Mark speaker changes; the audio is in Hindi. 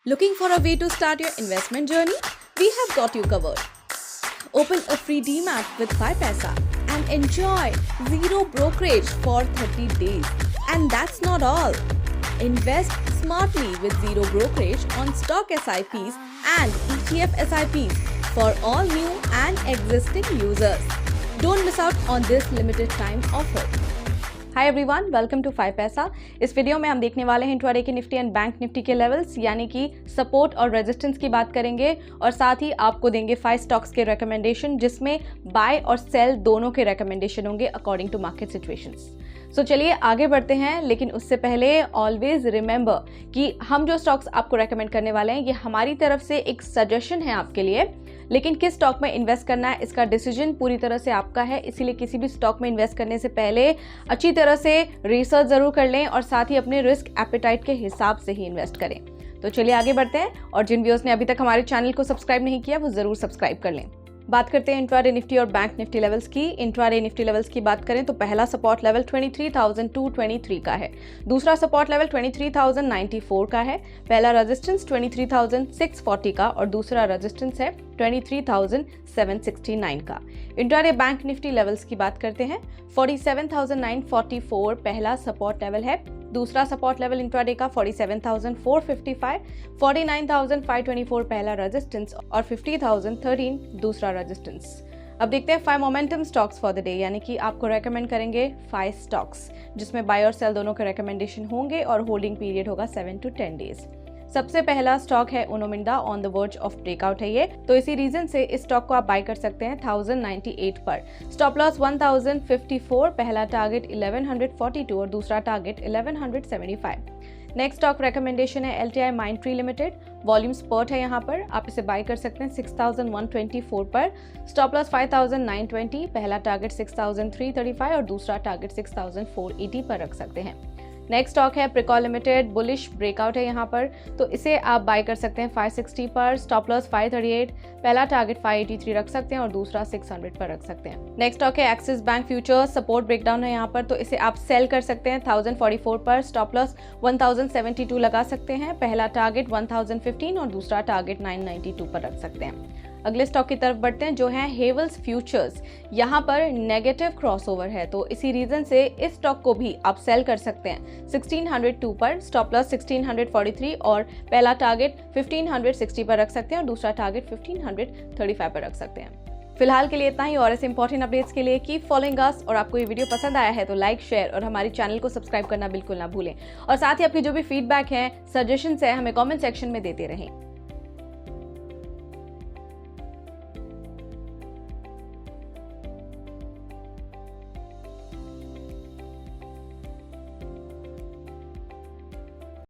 Speaker 1: Looking for a way to start your investment journey? We have got you covered. Open a free Demat with 5paisa and enjoy zero brokerage for 30 days. And that's not all. Invest smartly with zero brokerage on stock SIPs and ETF SIPs for all new and existing users. Don't miss out on this limited time offer. Hi everyone, welcome to 5paisa। इस वीडियो में हम देखने वाले हैं इंट्राडे के निफ्टी एंड बैंक निफ्टी के लेवल्स यानी कि सपोर्ट और रेजिस्टेंस की बात करेंगे और साथ ही आपको देंगे 5 स्टॉक्स के रिकमेंडेशन जिसमें बाय और सेल दोनों के रिकमेंडेशन होंगे अकॉर्डिंग टू मार्केट सिचुएशंस। सो चलिए आगे बढ़ते हैं, लेकिन उससे पहले ऑलवेज रिमेंबर कि हम जो स्टॉक्स आपको रेकमेंड करने वाले हैं ये हमारी तरफ से एक सजेशन है आपके लिए, लेकिन किस स्टॉक में इन्वेस्ट करना है इसका डिसीजन पूरी तरह से आपका है। इसीलिए किसी भी स्टॉक में इन्वेस्ट करने से पहले अच्छी तरह से रिसर्च जरूर कर लें और साथ ही अपने रिस्क एपेटाइट के हिसाब से ही इन्वेस्ट करें। तो चलिए आगे बढ़ते हैं और जिन व्यूअर्स ने अभी तक हमारे चैनल को सब्सक्राइब नहीं किया वो जरूर सब्सक्राइब कर लें। बात करते हैं इंट्राडे निफ्टी और बैंक निफ्टी लेवल्स की। इंट्राडे निफ्टी लेवल्स की बात करें तो पहला सपोर्ट लेवल 23,223 का है, दूसरा सपोर्ट लेवल 23,094 का है, पहला रेजिस्टेंस 23,640 का और दूसरा रेजिस्टेंस है 23,769 का। इंट्राडे बैंक निफ्टी लेवल्स की बात करते हैं 47,944 पहला सपोर्ट लेवल है, दूसरा सपोर्ट लेवल इंट्राडे का 47,455, 49,524 पहला रेजिस्टेंस और 50,013 दूसरा रेजिस्टेंस। अब देखते हैं 5 momentum stocks for the day, यानी कि आपको रेकमेंड करेंगे 5 स्टॉक्स जिसमें बाय और सेल दोनों के रेकमेंडेशन होंगे और होल्डिंग पीरियड होगा 7 to 10 डेज। सबसे पहला स्टॉक है Uno Minda, on the verge of breakout है ये, तो इसी रीजन से इस स्टॉक को आप बाय कर सकते हैं 1098 पर। स्टॉप लॉस 1054, पहला टारगेट 1142 और दूसरा टारगेट 1175। नेक्स्ट स्टॉक रेकमेंडेशन है LTI Mindtree limited, volume spurt है यहाँ पर, आप इसे बाय कर सकते हैं 6124 पर। स्टॉप लॉस 5920, पहला टारगेट 6335 और दूसरा टारगेट 6480 पर रख सकते हैं। नेक्स्ट स्टॉक है प्रिकॉल लिमिटेड, बुलिश ब्रेकआउट है यहाँ पर, तो इसे आप बाय कर सकते हैं 560 पर। स्टॉप लॉस 538, पहला टारगेट 583 रख सकते हैं और दूसरा 600 पर रख सकते हैं। नेक्स्ट स्टॉक है axis bank futures, support breakdown है यहाँ पर, तो इसे आप सेल कर सकते हैं 1044 पर। स्टॉप लॉस 1072 लगा सकते हैं, पहला टारगेट 1015 और दूसरा टारगेट 992 पर रख सकते हैं। अगले स्टॉक की तरफ बढ़ते हैं जो है हेवल्स फ्यूचर्स। यहाँ पर नेगेटिव क्रॉसओवर है, तो इसी रीजन से इस स्टॉक को भी आप सेल कर सकते हैं 1602 पर। स्टॉप लॉस 1643 और पहला टारगेट 1560 पर रख सकते हैं और दूसरा टारगेट 1535 पर रख सकते हैं। फिलहाल के लिए इतना ही, और ऐसे इंपॉर्टेंट अपडेट्स के लिए कीप फॉलोइंग अस। और आपको ये वीडियो पसंद आया है तो लाइक, शेयर और हमारे चैनल को सब्सक्राइब करना बिल्कुल ना भूलें। और साथ ही आपकी जो भी फीडबैक है, सजेशंस है, हमें कमेंट सेक्शन में देते रहें।